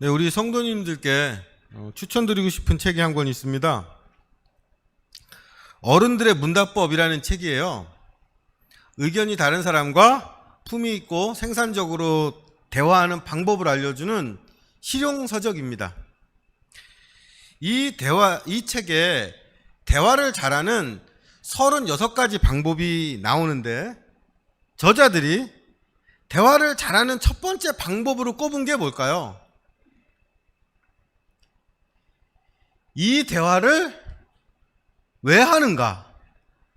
네, 우리 성도님들께 추천드리고 싶은 책이 한 권 있습니다. 어른들의 문답법이라는 책이에요. 의견이 다른 사람과 품위 있고 생산적으로 대화하는 방법을 알려주는 실용서적입니다. 이 책에 대화를 잘하는 36가지 방법이 나오는데, 저자들이 대화를 잘하는 첫 번째 방법으로 꼽은 게 뭘까요? 이 대화를 왜 하는가?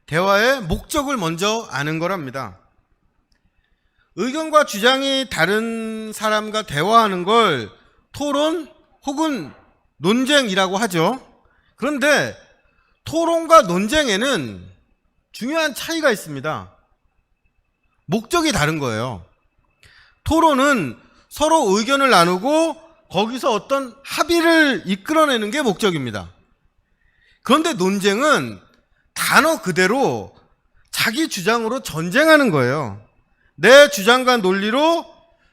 대화의 목적을 먼저 아는 거랍니다. 의견과 주장이 다른 사람과 대화하는 걸 토론 혹은 논쟁이라고 하죠. 그런데 토론과 논쟁에는 중요한 차이가 있습니다. 목적이 다른 거예요. 토론은 서로 의견을 나누고 거기서 어떤 합의를 이끌어내는 게 목적입니다. 그런데 논쟁은 단어 그대로 자기 주장으로 전쟁하는 거예요. 내 주장과 논리로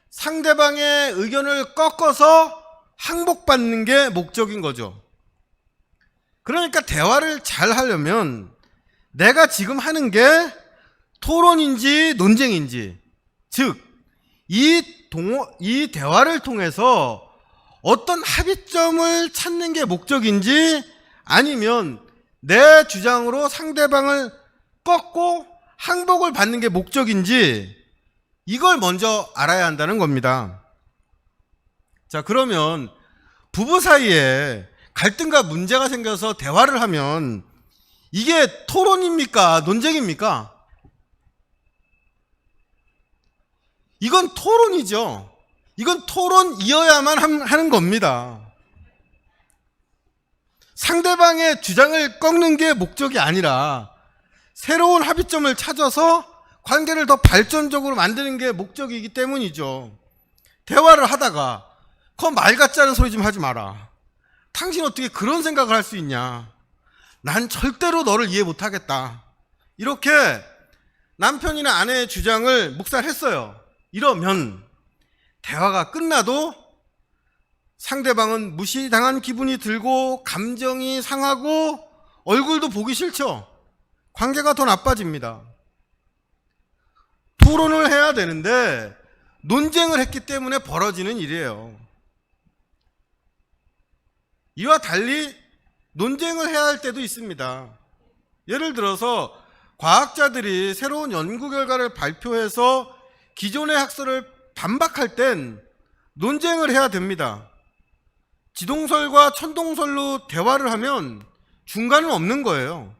상대방의 의견을 꺾어서 항복받는 게 목적인 거죠. 그러니까 대화를 잘 하려면 내가 지금 하는 게 토론인지 논쟁인지, 즉 이 대화를 통해서 어떤 합의점을 찾는 게 목적인지, 아니면 내 주장으로 상대방을 꺾고 항복을 받는 게 목적인지, 이걸 먼저 알아야 한다는 겁니다. 자, 그러면 부부 사이에 갈등과 문제가 생겨서 대화를 하면 이게 토론입니까? 논쟁입니까? 이건 토론이죠. 이건 토론이어야만 하는 겁니다. 상대방의 주장을 꺾는 게 목적이 아니라 새로운 합의점을 찾아서 관계를 더 발전적으로 만드는 게 목적이기 때문이죠. 대화를 하다가 그 말 같지 않은 소리 좀 하지 마라. 당신 어떻게 그런 생각을 할 수 있냐. 난 절대로 너를 이해 못하겠다. 이렇게 남편이나 아내의 주장을 묵살했어요. 이러면 대화가 끝나도 상대방은 무시당한 기분이 들고 감정이 상하고 얼굴도 보기 싫죠. 관계가 더 나빠집니다. 토론을 해야 되는데 논쟁을 했기 때문에 벌어지는 일이에요. 이와 달리 논쟁을 해야 할 때도 있습니다. 예를 들어서 과학자들이 새로운 연구 결과를 발표해서 기존의 학설을 반박할 땐 논쟁을 해야 됩니다. 지동설과 천동설로 대화를 하면 중간은 없는 거예요.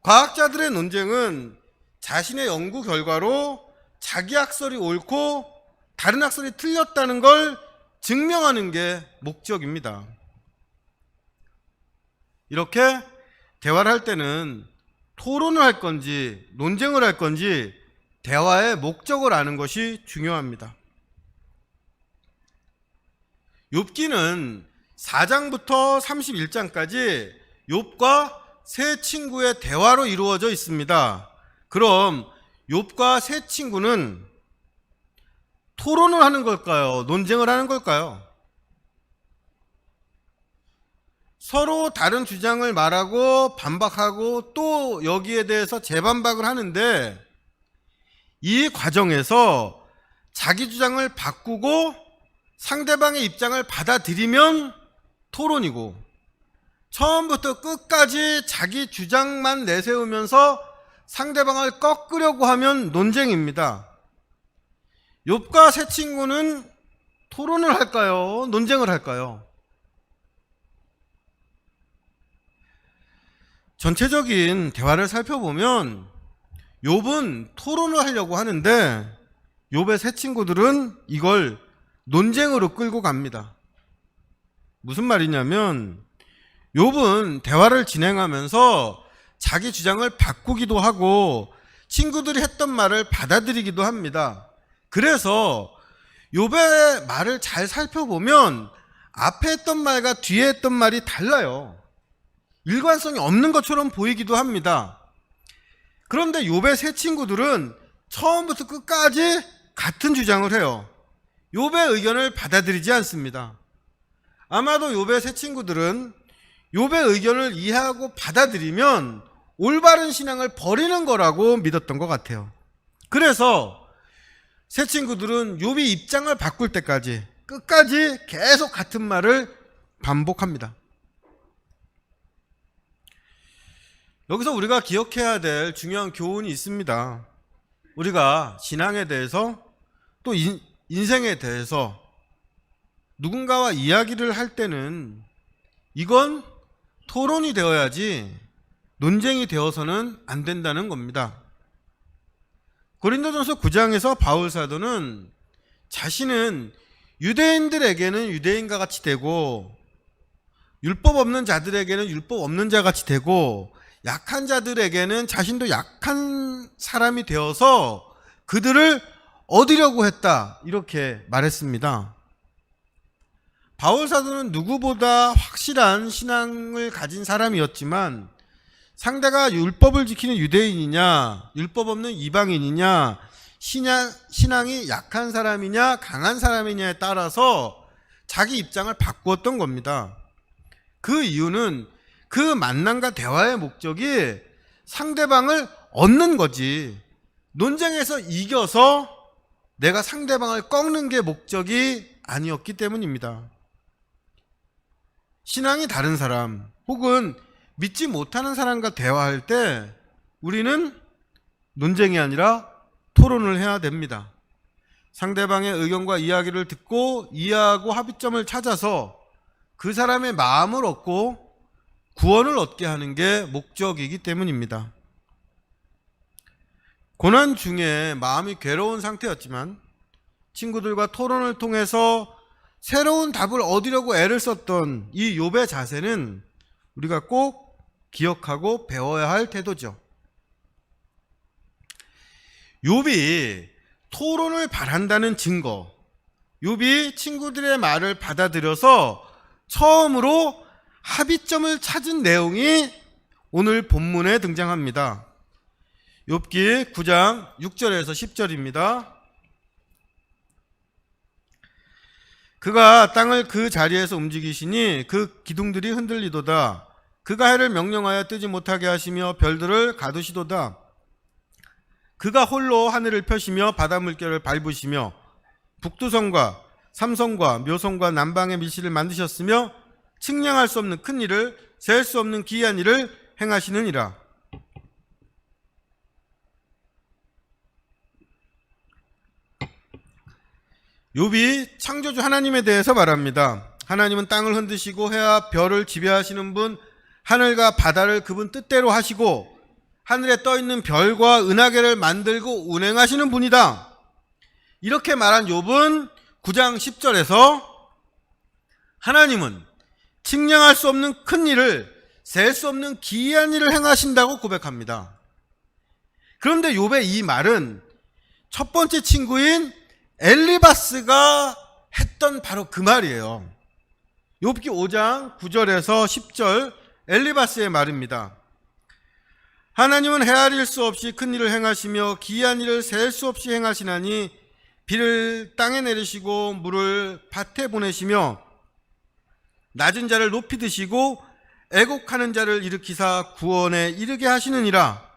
과학자들의 논쟁은 자신의 연구 결과로 자기 학설이 옳고 다른 학설이 틀렸다는 걸 증명하는 게 목적입니다. 이렇게 대화를 할 때는 토론을 할 건지 논쟁을 할 건지 대화의 목적을 아는 것이 중요합니다. 욥기는 4장부터 31장까지 욥과 세 친구의 대화로 이루어져 있습니다. 그럼 욥과 세 친구는 토론을 하는 걸까요? 논쟁을 하는 걸까요? 서로 다른 주장을 말하고 반박하고 또 여기에 대해서 재반박을 하는데, 이 과정에서 자기 주장을 바꾸고 상대방의 입장을 받아들이면 토론이고, 처음부터 끝까지 자기 주장만 내세우면서 상대방을 꺾으려고 하면 논쟁입니다. 욥과 세 친구는 토론을 할까요? 논쟁을 할까요? 전체적인 대화를 살펴보면 욥은 토론을 하려고 하는데 욥의 세 친구들은 이걸 논쟁으로 끌고 갑니다. 무슨 말이냐면 욥은 대화를 진행하면서 자기 주장을 바꾸기도 하고 친구들이 했던 말을 받아들이기도 합니다. 그래서 욥의 말을 잘 살펴보면 앞에 했던 말과 뒤에 했던 말이 달라요. 일관성이 없는 것처럼 보이기도 합니다. 그런데 욥의 세 친구들은 처음부터 끝까지 같은 주장을 해요. 욥의 의견을 받아들이지 않습니다. 아마도 욥의 새 친구들은 욥의 의견을 이해하고 받아들이면 올바른 신앙을 버리는 거라고 믿었던 것 같아요. 그래서 새 친구들은 욥이 입장을 바꿀 때까지 끝까지 계속 같은 말을 반복합니다. 여기서 우리가 기억해야 될 중요한 교훈이 있습니다. 우리가 신앙에 대해서 또 인생에 대해서 누군가와 이야기를 할 때는 이건 토론이 되어야지 논쟁이 되어서는 안 된다는 겁니다. 고린도전서 9장에서 바울 사도는 자신은 유대인들에게는 유대인과 같이 되고 율법 없는 자들에게는 율법 없는 자 같이 되고 약한 자들에게는 자신도 약한 사람이 되어서 그들을 얻으려고 했다, 이렇게 말했습니다. 바울 사도는 누구보다 확실한 신앙을 가진 사람이었지만 상대가 율법을 지키는 유대인이냐 율법 없는 이방인이냐 신앙이 약한 사람이냐 강한 사람이냐에 따라서 자기 입장을 바꾸었던 겁니다. 그 이유는 그 만남과 대화의 목적이 상대방을 얻는 거지, 논쟁에서 이겨서 내가 상대방을 꺾는 게 목적이 아니었기 때문입니다. 신앙이 다른 사람 혹은 믿지 못하는 사람과 대화할 때 우리는 논쟁이 아니라 토론을 해야 됩니다. 상대방의 의견과 이야기를 듣고 이해하고 합의점을 찾아서 그 사람의 마음을 얻고 구원을 얻게 하는 게 목적이기 때문입니다. 고난 중에 마음이 괴로운 상태였지만 친구들과 토론을 통해서 새로운 답을 얻으려고 애를 썼던 이 욥의 자세는 우리가 꼭 기억하고 배워야 할 태도죠. 욥이 토론을 바란다는 증거, 욥이 친구들의 말을 받아들여서 처음으로 합의점을 찾은 내용이 오늘 본문에 등장합니다. 욥기 9장 6절에서 10절입니다. 그가 땅을 그 자리에서 움직이시니 그 기둥들이 흔들리도다. 그가 해를 명령하여 뜨지 못하게 하시며 별들을 가두시도다. 그가 홀로 하늘을 펴시며 바다 물결을 밟으시며 북두성과 삼성과 묘성과 남방의 밀실을 만드셨으며 측량할 수 없는 큰 일을 셀 수 없는 기이한 일을 행하시느니라. 욥이 창조주 하나님에 대해서 말합니다. 하나님은 땅을 흔드시고 해와 별을 지배하시는 분, 하늘과 바다를 그분 뜻대로 하시고 하늘에 떠있는 별과 은하계를 만들고 운행하시는 분이다. 이렇게 말한 욥은 9장 10절에서 하나님은 측량할 수 없는 큰 일을, 셀 수 없는 기이한 일을 행하신다고 고백합니다. 그런데 욥의 이 말은 첫 번째 친구인 엘리바스가 했던 바로 그 말이에요. 욥기 5장 9절에서 10절 엘리바스의 말입니다. 하나님은 헤아릴 수 없이 큰 일을 행하시며 기이한 일을 셀 수 없이 행하시나니 비를 땅에 내리시고 물을 밭에 보내시며 낮은 자를 높이 드시고 애곡하는 자를 일으키사 구원에 이르게 하시느니라.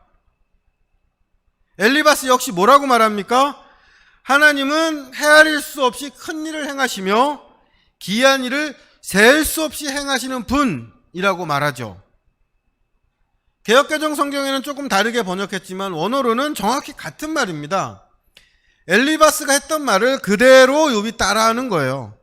엘리바스 역시 뭐라고 말합니까? 하나님은 헤아릴 수 없이 큰 일을 행하시며 기이한 일을 셀 수 없이 행하시는 분이라고 말하죠. 개역개정 성경에는 조금 다르게 번역했지만 원어로는 정확히 같은 말입니다. 엘리바스가 했던 말을 그대로 욥이 따라하는 거예요.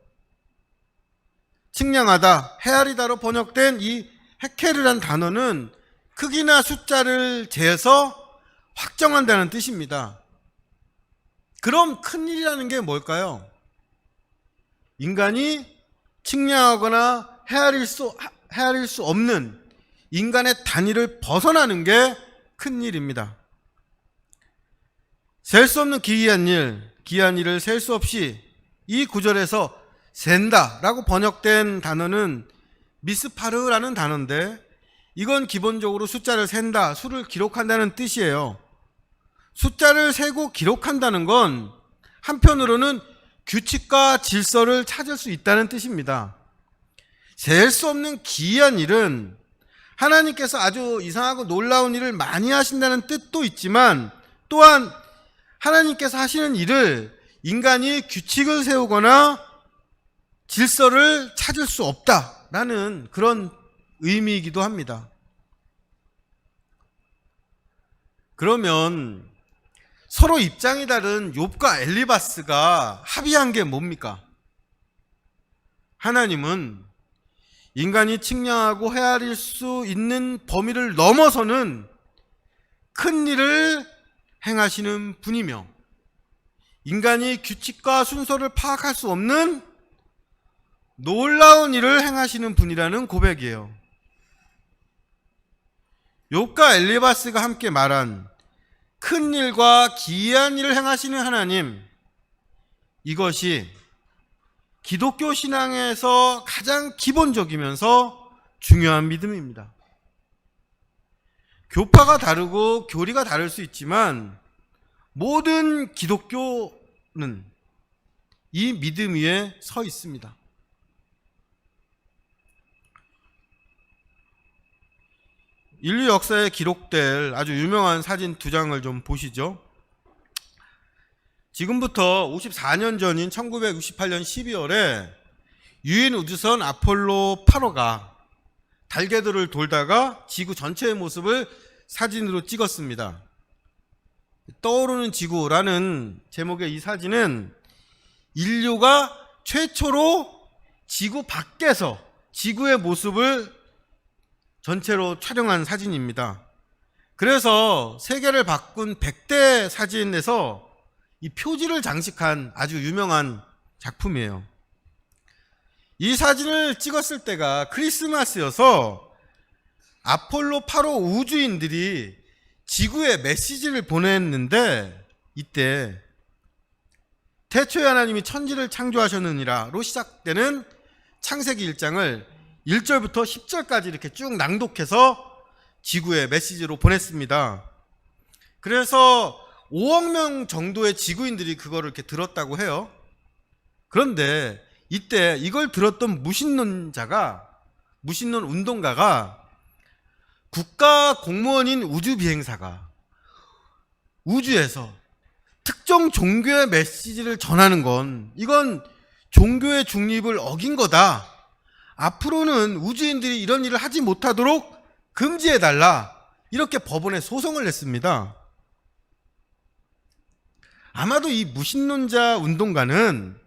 측량하다, 헤아리다로 번역된 이 헤케르란 단어는 크기나 숫자를 재서 확정한다는 뜻입니다. 그럼 큰일이라는 게 뭘까요? 인간이 측량하거나 헤아릴 수 없는 인간의 단위를 벗어나는 게 큰일입니다. 셀 수 없는 기이한 일을 셀 수 없이, 이 구절에서 센다라고 번역된 단어는 미스파르라는 단어인데 이건 기본적으로 숫자를 센다, 수를 기록한다는 뜻이에요. 숫자를 세고 기록한다는 건 한편으로는 규칙과 질서를 찾을 수 있다는 뜻입니다. 셀 수 없는 기이한 일은 하나님께서 아주 이상하고 놀라운 일을 많이 하신다는 뜻도 있지만, 또한 하나님께서 하시는 일을 인간이 규칙을 세우거나 질서를 찾을 수 없다라는 그런 의미이기도 합니다. 그러면 서로 입장이 다른 욥과 엘리바스가 합의한 게 뭡니까? 하나님은 인간이 측량하고 헤아릴 수 있는 범위를 넘어서는 큰 일을 행하시는 분이며, 인간이 규칙과 순서를 파악할 수 없는 놀라운 일을 행하시는 분이라는 고백이에요. 욥과 엘리바스가 함께 말한 큰 일과 기이한 일을 행하시는 하나님, 이것이 기독교 신앙에서 가장 기본적이면서 중요한 믿음입니다. 교파가 다르고 교리가 다를 수 있지만 모든 기독교는 이 믿음 위에 서 있습니다. 인류 역사에 기록될 아주 유명한 사진 두 장을 좀 보시죠. 지금부터 54년 전인 1968년 12월에 유인 우주선 아폴로 8호가 달궤도를 돌다가 지구 전체의 모습을 사진으로 찍었습니다. 떠오르는 지구라는 제목의 이 사진은 인류가 최초로 지구 밖에서 지구의 모습을 전체로 촬영한 사진입니다. 그래서 세계를 바꾼 100대 사진에서 이 표지를 장식한 아주 유명한 작품이에요. 이 사진을 찍었을 때가 크리스마스여서 아폴로 8호 우주인들이 지구에 메시지를 보냈는데, 이때 태초에 하나님이 천지를 창조하셨느니라로 시작되는 창세기 1장을 1절부터 10절까지 이렇게 쭉 낭독해서 지구에 메시지로 보냈습니다. 그래서 5억 명 정도의 지구인들이 그거를 이렇게 들었다고 해요. 그런데 이때 이걸 들었던 무신론 운동가가 국가 공무원인 우주 비행사가 우주에서 특정 종교의 메시지를 전하는 건 이건 종교의 중립을 어긴 거다. 앞으로는 우주인들이 이런 일을 하지 못하도록 금지해달라. 이렇게 법원에 소송을 냈습니다. 아마도 이 무신론자 운동가는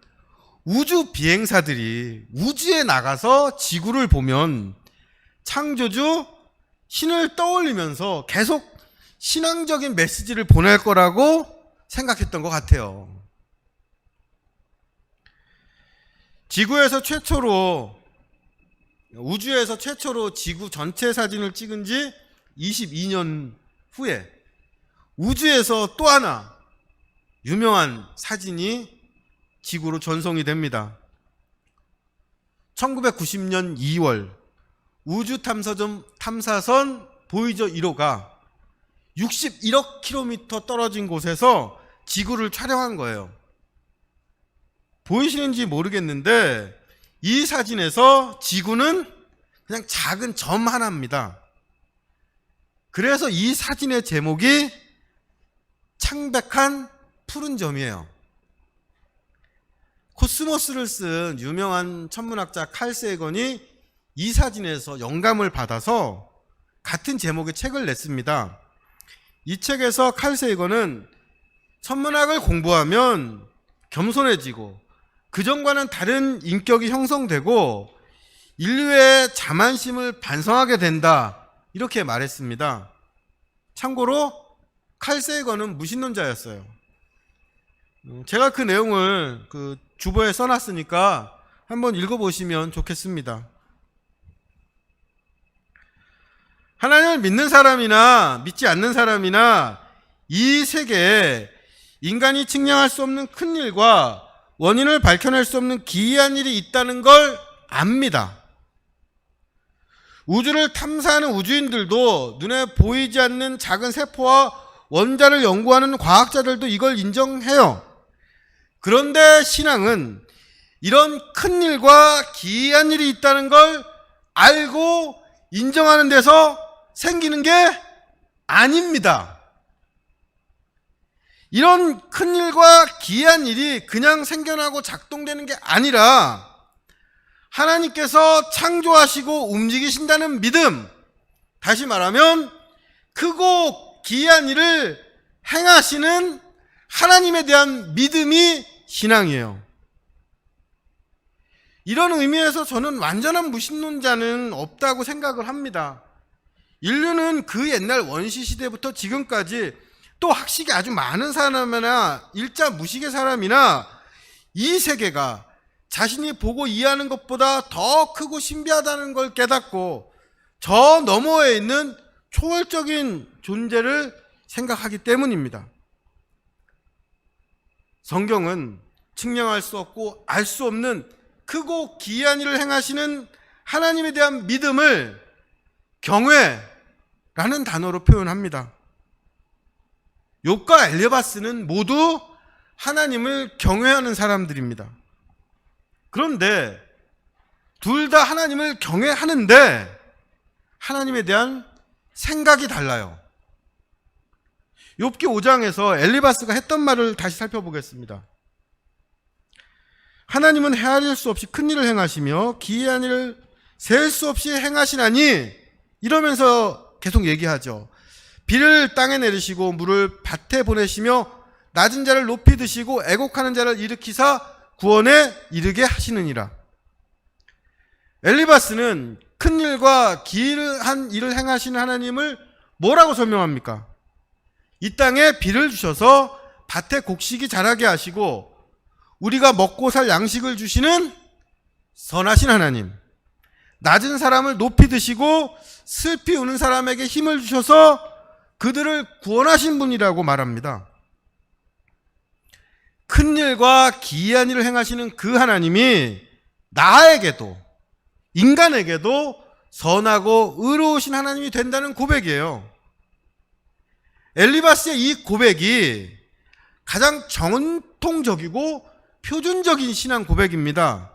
우주 비행사들이 우주에 나가서 지구를 보면 창조주 신을 떠올리면서 계속 신앙적인 메시지를 보낼 거라고 생각했던 것 같아요. 우주에서 최초로 지구 전체 사진을 찍은 지 22년 후에 우주에서 또 하나 유명한 사진이 지구로 전송이 됩니다. 1990년 2월 우주 탐사선 보이저 1호가 61억 킬로미터 떨어진 곳에서 지구를 촬영한 거예요. 보이시는지 모르겠는데 이 사진에서 지구는 그냥 작은 점 하나입니다. 그래서 이 사진의 제목이 창백한 푸른 점이에요. 코스모스를 쓴 유명한 천문학자 칼 세이건이 이 사진에서 영감을 받아서 같은 제목의 책을 냈습니다. 이 책에서 칼 세이건은 천문학을 공부하면 겸손해지고 그전과는 다른 인격이 형성되고 인류의 자만심을 반성하게 된다, 이렇게 말했습니다. 참고로 칼 세이건은 무신론자였어요. 제가 그 내용을 그 주보에 써놨으니까 한번 읽어보시면 좋겠습니다. 하나님을 믿는 사람이나 믿지 않는 사람이나 이 세계에 인간이 측량할 수 없는 큰 일과 원인을 밝혀낼 수 없는 기이한 일이 있다는 걸 압니다. 우주를 탐사하는 우주인들도 눈에 보이지 않는 작은 세포와 원자를 연구하는 과학자들도 이걸 인정해요. 그런데 신앙은 이런 큰 일과 기이한 일이 있다는 걸 알고 인정하는 데서 생기는 게 아닙니다. 이런 큰 일과 기이한 일이 그냥 생겨나고 작동되는 게 아니라 하나님께서 창조하시고 움직이신다는 믿음, 다시 말하면 크고 기이한 일을 행하시는 하나님에 대한 믿음이 신앙이에요. 이런 의미에서 저는 완전한 무신론자는 없다고 생각을 합니다. 인류는 그 옛날 원시 시대부터 지금까지 또 학식이 아주 많은 사람이나 일자 무식의 사람이나 이 세계가 자신이 보고 이해하는 것보다 더 크고 신비하다는 걸 깨닫고 저 너머에 있는 초월적인 존재를 생각하기 때문입니다. 성경은 측량할 수 없고 알 수 없는 크고 기이한 일을 행하시는 하나님에 대한 믿음을 경외라는 단어로 표현합니다. 욥과 엘리바스는 모두 하나님을 경외하는 사람들입니다. 그런데 둘 다 하나님을 경외하는데 하나님에 대한 생각이 달라요. 욥기 5장에서 엘리바스가 했던 말을 다시 살펴보겠습니다. 하나님은 헤아릴 수 없이 큰 일을 행하시며 기이한 일을 셀 수 없이 행하시나니, 이러면서 계속 얘기하죠. 비를 땅에 내리시고 물을 밭에 보내시며 낮은 자를 높이 드시고 애곡하는 자를 일으키사 구원에 이르게 하시느니라. 엘리바스는 큰 일과 기이한 일을 행하시는 하나님을 뭐라고 설명합니까? 이 땅에 비를 주셔서 밭에 곡식이 자라게 하시고 우리가 먹고 살 양식을 주시는 선하신 하나님, 낮은 사람을 높이 드시고 슬피 우는 사람에게 힘을 주셔서 그들을 구원하신 분이라고 말합니다. 큰 일과 기이한 일을 행하시는 그 하나님이 나에게도, 인간에게도 선하고 의로우신 하나님이 된다는 고백이에요. 엘리바스의 이 고백이 가장 전통적이고 표준적인 신앙 고백입니다.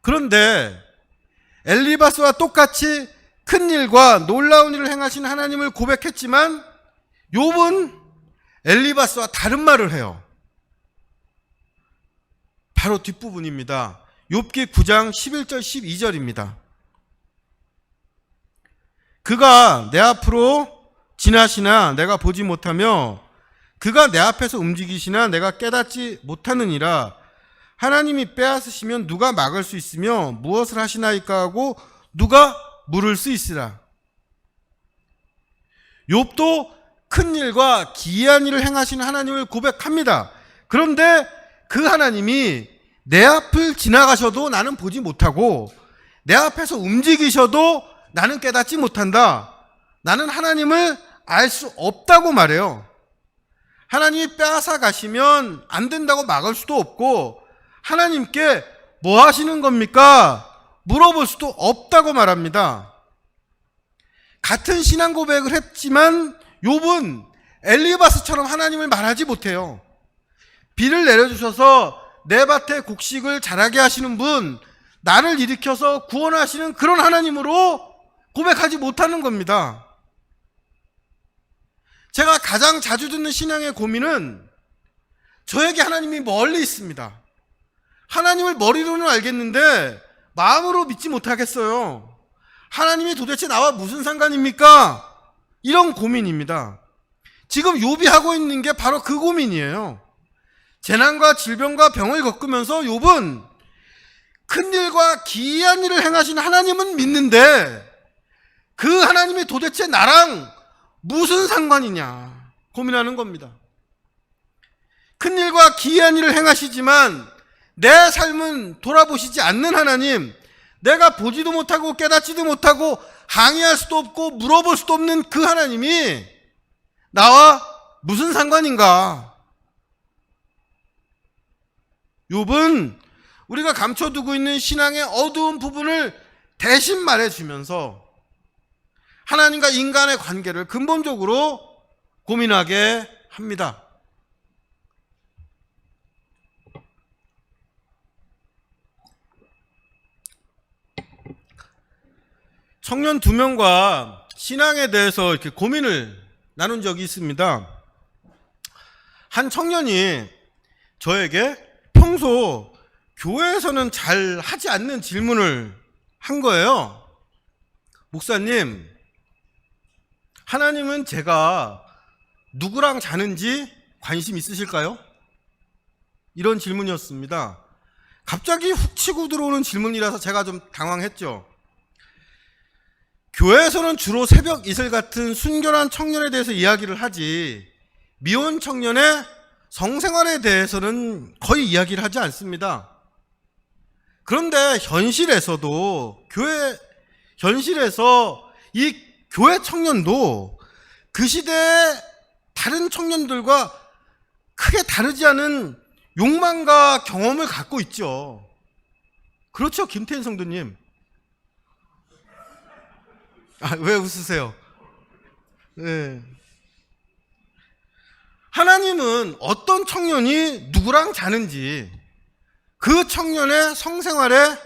그런데 엘리바스와 똑같이 큰 일과 놀라운 일을 행하신 하나님을 고백했지만 욥은 엘리바스와 다른 말을 해요. 바로 뒷부분입니다. 욥기 9장 11절 12절입니다. 그가 내 앞으로 지나시나 내가 보지 못하며 그가 내 앞에서 움직이시나 내가 깨닫지 못하느니라. 하나님이 빼앗으시면 누가 막을 수 있으며 무엇을 하시나이까 하고 누가 물을 수 있으라. 욥도 큰 일과 기이한 일을 행하시는 하나님을 고백합니다. 그런데 그 하나님이 내 앞을 지나가셔도 나는 보지 못하고 내 앞에서 움직이셔도 나는 깨닫지 못한다. 나는 하나님을 알 수 없다고 말해요. 하나님이 빼앗아 가시면 안 된다고 막을 수도 없고 하나님께 뭐 하시는 겁니까? 물어볼 수도 없다고 말합니다. 같은 신앙 고백을 했지만 욥은 엘리바스처럼 하나님을 말하지 못해요. 비를 내려주셔서 내 밭에 곡식을 자라게 하시는 분, 나를 일으켜서 구원하시는 그런 하나님으로 고백하지 못하는 겁니다. 제가 가장 자주 듣는 신앙의 고민은 저에게 하나님이 멀리 있습니다. 하나님을 머리로는 알겠는데 마음으로 믿지 못하겠어요. 하나님이 도대체 나와 무슨 상관입니까? 이런 고민입니다. 지금 욥이 하고 있는 게 바로 그 고민이에요. 재난과 질병과 병을 겪으면서 욥은 큰 일과 기이한 일을 행하신 하나님은 믿는데 그 하나님이 도대체 나랑 무슨 상관이냐 고민하는 겁니다. 큰 일과 기이한 일을 행하시지만 내 삶은 돌아보시지 않는 하나님, 내가 보지도 못하고 깨닫지도 못하고 항의할 수도 없고 물어볼 수도 없는 그 하나님이 나와 무슨 상관인가? 욥은 우리가 감춰두고 있는 신앙의 어두운 부분을 대신 말해주면서 하나님과 인간의 관계를 근본적으로 고민하게 합니다. 청년 2명과 신앙에 대해서 이렇게 고민을 나눈 적이 있습니다. 한 청년이 저에게 평소 교회에서는 잘 하지 않는 질문을 한 거예요. 목사님, 하나님은 제가 누구랑 자는지 관심 있으실까요? 이런 질문이었습니다. 갑자기 훅 치고 들어오는 질문이라서 제가 좀 당황했죠. 교회에서는 주로 새벽 이슬 같은 순결한 청년에 대해서 이야기를 하지 미혼 청년의 성생활에 대해서는 거의 이야기를 하지 않습니다. 그런데 현실에서도 현실에서 이 교회 청년도 그 시대의 다른 청년들과 크게 다르지 않은 욕망과 경험을 갖고 있죠. 그렇죠, 김태인 성도님? 왜 웃으세요? 네. 하나님은 어떤 청년이 누구랑 자는지 그 청년의 성생활에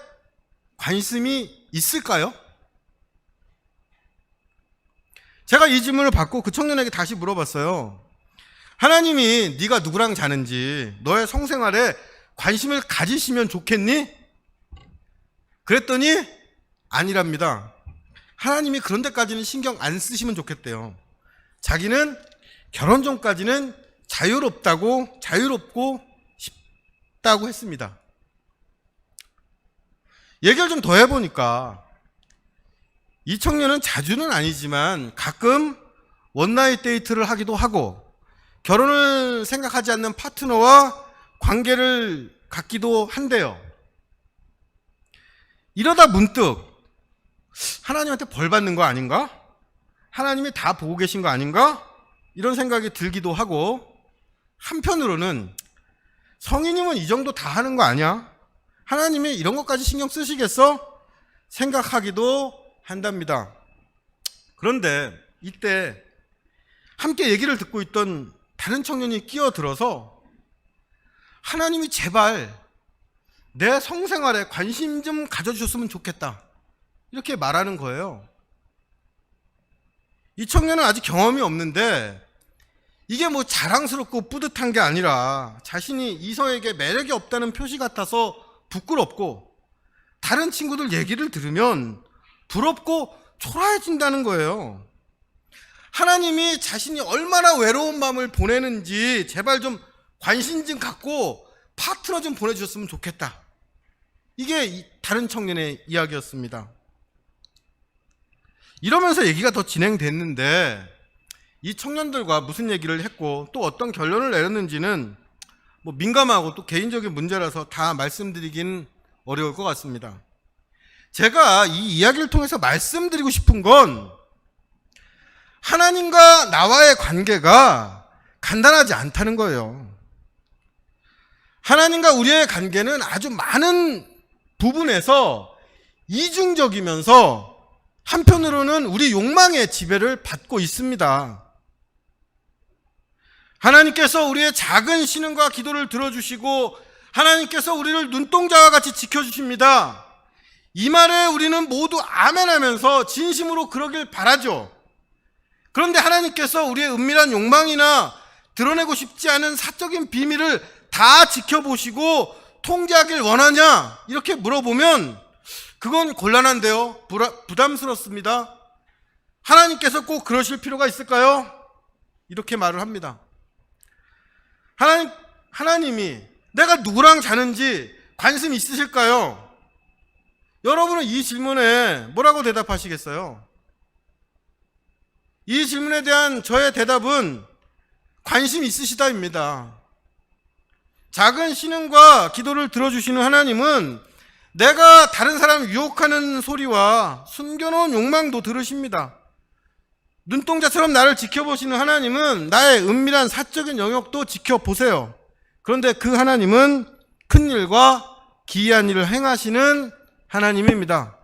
관심이 있을까요? 제가 이 질문을 받고 그 청년에게 다시 물어봤어요. 하나님이 네가 누구랑 자는지 너의 성생활에 관심을 가지시면 좋겠니? 그랬더니 아니랍니다. 하나님이 그런 데까지는 신경 안 쓰시면 좋겠대요. 자기는 결혼 전까지는 자유롭고 싶다고 했습니다. 얘기를 좀 더 해보니까 이 청년은 자주는 아니지만 가끔 원나잇 데이트를 하기도 하고 결혼을 생각하지 않는 파트너와 관계를 갖기도 한대요. 이러다 문득 하나님한테 벌 받는 거 아닌가? 하나님이 다 보고 계신 거 아닌가? 이런 생각이 들기도 하고, 한편으로는 성인이면 이 정도 다 하는 거 아니야? 하나님이 이런 것까지 신경 쓰시겠어? 생각하기도 한답니다. 그런데 이때 함께 얘기를 듣고 있던 다른 청년이 끼어들어서 하나님이 제발 내 성생활에 관심 좀 가져주셨으면 좋겠다, 이렇게 말하는 거예요. 이 청년은 아직 경험이 없는데 이게 뭐 자랑스럽고 뿌듯한 게 아니라 자신이 이성에게 매력이 없다는 표시 같아서 부끄럽고 다른 친구들 얘기를 들으면 부럽고 초라해진다는 거예요. 하나님이 자신이 얼마나 외로운 마음을 보내는지 제발 좀 관심 좀 갖고 파트너 좀 보내주셨으면 좋겠다. 이게 다른 청년의 이야기였습니다. 이러면서 얘기가 더 진행됐는데 이 청년들과 무슨 얘기를 했고 또 어떤 결론을 내렸는지는 뭐 민감하고 또 개인적인 문제라서 다 말씀드리긴 어려울 것 같습니다. 제가 이 이야기를 통해서 말씀드리고 싶은 건 하나님과 나와의 관계가 간단하지 않다는 거예요. 하나님과 우리의 관계는 아주 많은 부분에서 이중적이면서 한편으로는 우리 욕망의 지배를 받고 있습니다. 하나님께서 우리의 작은 신음과 기도를 들어주시고 하나님께서 우리를 눈동자와 같이 지켜주십니다. 이 말에 우리는 모두 아멘 하면서 진심으로 그러길 바라죠. 그런데 하나님께서 우리의 은밀한 욕망이나 드러내고 싶지 않은 사적인 비밀을 다 지켜보시고 통제하길 원하냐? 이렇게 물어보면 그건 곤란한데요. 부담스럽습니다. 하나님께서 꼭 그러실 필요가 있을까요? 이렇게 말을 합니다. 하나님이 내가 누구랑 자는지 관심 있으실까요? 여러분은 이 질문에 뭐라고 대답하시겠어요? 이 질문에 대한 저의 대답은 관심 있으시다입니다. 작은 신음과 기도를 들어주시는 하나님은 내가 다른 사람을 유혹하는 소리와 숨겨놓은 욕망도 들으십니다. 눈동자처럼 나를 지켜보시는 하나님은 나의 은밀한 사적인 영역도 지켜보세요. 그런데 그 하나님은 큰일과 기이한 일을 행하시는 하나님입니다.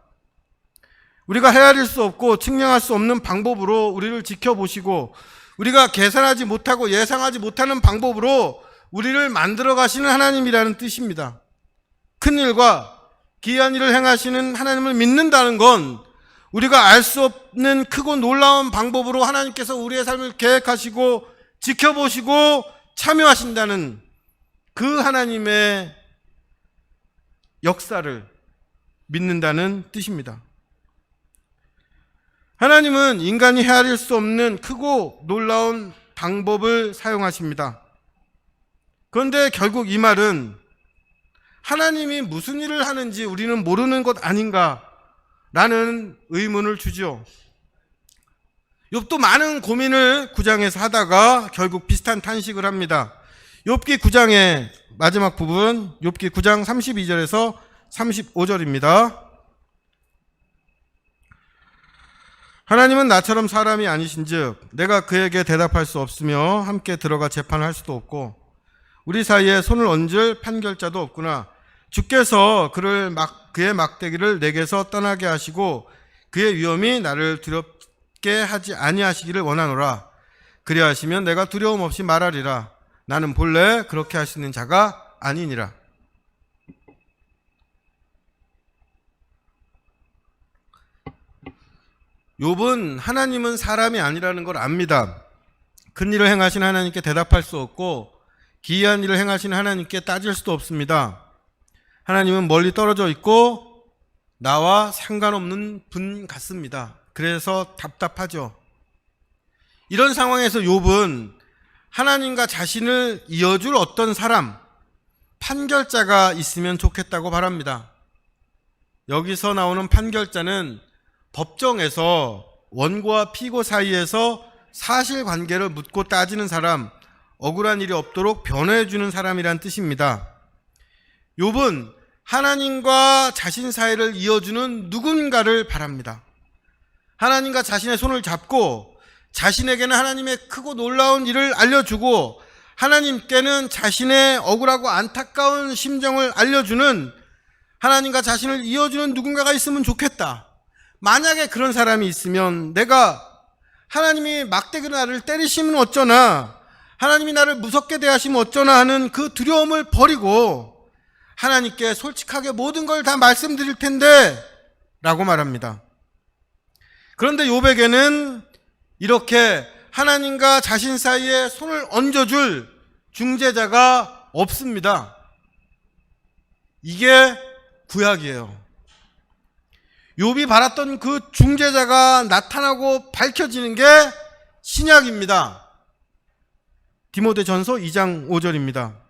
우리가 헤아릴 수 없고 측량할 수 없는 방법으로 우리를 지켜보시고 우리가 계산하지 못하고 예상하지 못하는 방법으로 우리를 만들어 가시는 하나님이라는 뜻입니다. 큰일과 기이한 일을 행하시는 하나님을 믿는다는 건 우리가 알 수 없는 크고 놀라운 방법으로 하나님께서 우리의 삶을 계획하시고 지켜보시고 참여하신다는 그 하나님의 역사를 믿는다는 뜻입니다. 하나님은 인간이 헤아릴 수 없는 크고 놀라운 방법을 사용하십니다. 그런데 결국 이 말은 하나님이 무슨 일을 하는지 우리는 모르는 것 아닌가라는 의문을 주죠. 욥도 많은 고민을 9장에서 하다가 결국 비슷한 탄식을 합니다. 욥기 9장의 마지막 부분, 욥기 9장 32절에서 35절입니다. 하나님은 나처럼 사람이 아니신즉 내가 그에게 대답할 수 없으며 함께 들어가 재판할 수도 없고 우리 사이에 손을 얹을 판결자도 없구나. 주께서 그의 막대기를 내게서 떠나게 하시고 그의 위엄이 나를 두렵게 하지 아니하시기를 원하노라. 그리하시면 내가 두려움 없이 말하리라. 나는 본래 그렇게 하시는 자가 아니니라. 욥은 하나님은 사람이 아니라는 걸 압니다. 큰 일을 행하신 하나님께 대답할 수 없고 기이한 일을 행하신 하나님께 따질 수도 없습니다. 하나님은 멀리 떨어져 있고 나와 상관없는 분 같습니다. 그래서 답답하죠. 이런 상황에서 욥은 하나님과 자신을 이어줄 어떤 사람, 판결자가 있으면 좋겠다고 바랍니다. 여기서 나오는 판결자는 법정에서 원고와 피고 사이에서 사실관계를 묻고 따지는 사람, 억울한 일이 없도록 변호해주는 사람이란 뜻입니다. 욥은 하나님과 자신 사이를 이어주는 누군가를 바랍니다. 하나님과 자신의 손을 잡고 자신에게는 하나님의 크고 놀라운 일을 알려주고 하나님께는 자신의 억울하고 안타까운 심정을 알려주는 하나님과 자신을 이어주는 누군가가 있으면 좋겠다. 만약에 그런 사람이 있으면 내가 하나님이 막대기로 나를 때리시면 어쩌나, 하나님이 나를 무섭게 대하시면 어쩌나 하는 그 두려움을 버리고 하나님께 솔직하게 모든 걸 다 말씀드릴 텐데 라고 말합니다. 그런데 욥에게는 이렇게 하나님과 자신 사이에 손을 얹어줄 중재자가 없습니다. 이게 구약이에요. 욥이 바랐던 그 중재자가 나타나고 밝혀지는 게 신약입니다. 디모데전서 2장 5절입니다.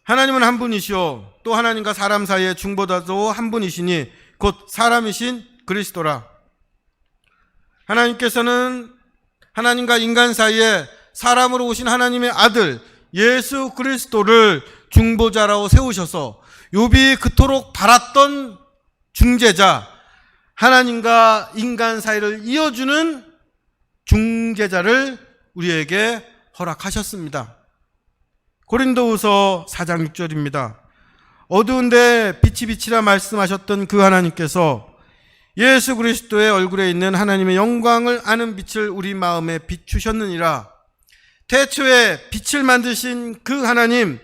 하나님은 한 분이시오. 또 하나님과 사람 사이의 중보자도 한 분이시니 곧 사람이신 그리스도라. 하나님께서는 하나님과 인간 사이에 사람으로 오신 하나님의 아들 예수 그리스도를 중보자라고 세우셔서 욥이 그토록 바랐던 중재자, 하나님과 인간 사이를 이어주는 중재자를 우리에게 허락하셨습니다. 고린도후서 4장 6절입니다. 어두운데 빛이 빛이라 말씀하셨던 그 하나님께서 예수 그리스도의 얼굴에 있는 하나님의 영광을 아는 빛을 우리 마음에 비추셨느니라. 태초에 빛을 만드신 그 하나님,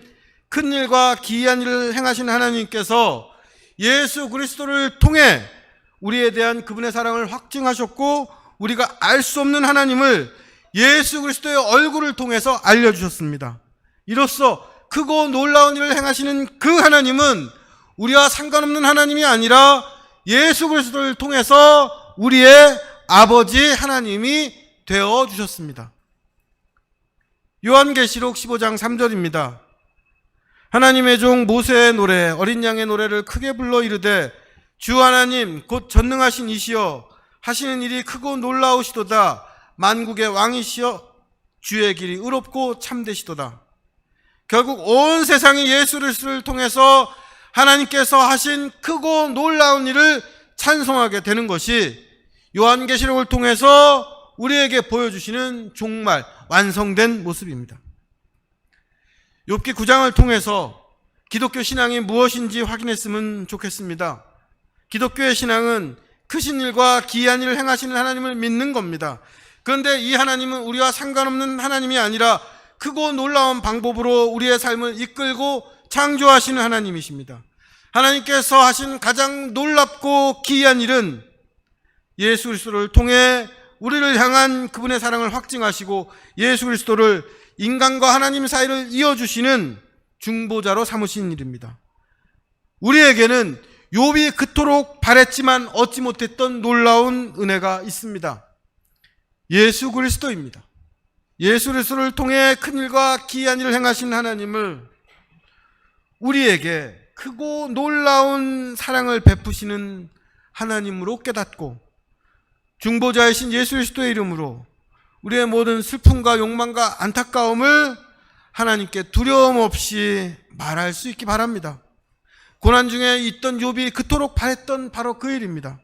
큰 일과 기이한 일을 행하신 하나님께서 예수 그리스도를 통해 우리에 대한 그분의 사랑을 확증하셨고 우리가 알 수 없는 하나님을 예수 그리스도의 얼굴을 통해서 알려주셨습니다. 이로써 크고 놀라운 일을 행하시는 그 하나님은 우리와 상관없는 하나님이 아니라 예수 그리스도를 통해서 우리의 아버지 하나님이 되어주셨습니다. 요한계시록 15장 3절입니다. 하나님의 종 모세의 노래 어린 양의 노래를 크게 불러 이르되 주 하나님 곧 전능하신 이시여 하시는 일이 크고 놀라우시도다. 만국의 왕이시여 주의 길이 의롭고 참되시도다. 결국 온 세상이 예수 그리스도를 통해서 하나님께서 하신 크고 놀라운 일을 찬송하게 되는 것이 요한계시록을 통해서 우리에게 보여주시는 종말 완성된 모습입니다. 욥기 9장을 통해서 기독교 신앙이 무엇인지 확인했으면 좋겠습니다. 기독교의 신앙은 크신 일과 기이한 일을 행하시는 하나님을 믿는 겁니다. 그런데 이 하나님은 우리와 상관없는 하나님이 아니라 크고 놀라운 방법으로 우리의 삶을 이끌고 창조하시는 하나님이십니다. 하나님께서 하신 가장 놀랍고 기이한 일은 예수 그리스도를 통해 우리를 향한 그분의 사랑을 확증하시고 예수 그리스도를 인간과 하나님 사이를 이어주시는 중보자로 삼으신 일입니다. 우리에게는 욥이 그토록 바랬지만 얻지 못했던 놀라운 은혜가 있습니다. 예수 그리스도입니다. 예수 그리스도를 통해 큰일과 기이한 일을 행하신 하나님을 우리에게 크고 놀라운 사랑을 베푸시는 하나님으로 깨닫고 중보자이신 예수 그리스도의 이름으로 우리의 모든 슬픔과 욕망과 안타까움을 하나님께 두려움 없이 말할 수 있기 바랍니다. 고난 중에 있던 욥이 그토록 바랬던 바로 그 일입니다.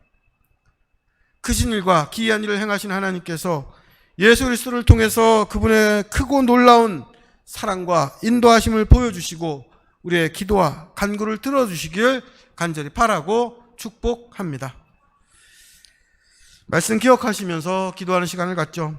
크신 일과 기이한 일을 행하신 하나님께서 예수 그리스도를 통해서 그분의 크고 놀라운 사랑과 인도하심을 보여주시고 우리의 기도와 간구를 들어주시길 간절히 바라고 축복합니다. 말씀 기억하시면서 기도하는 시간을 갖죠.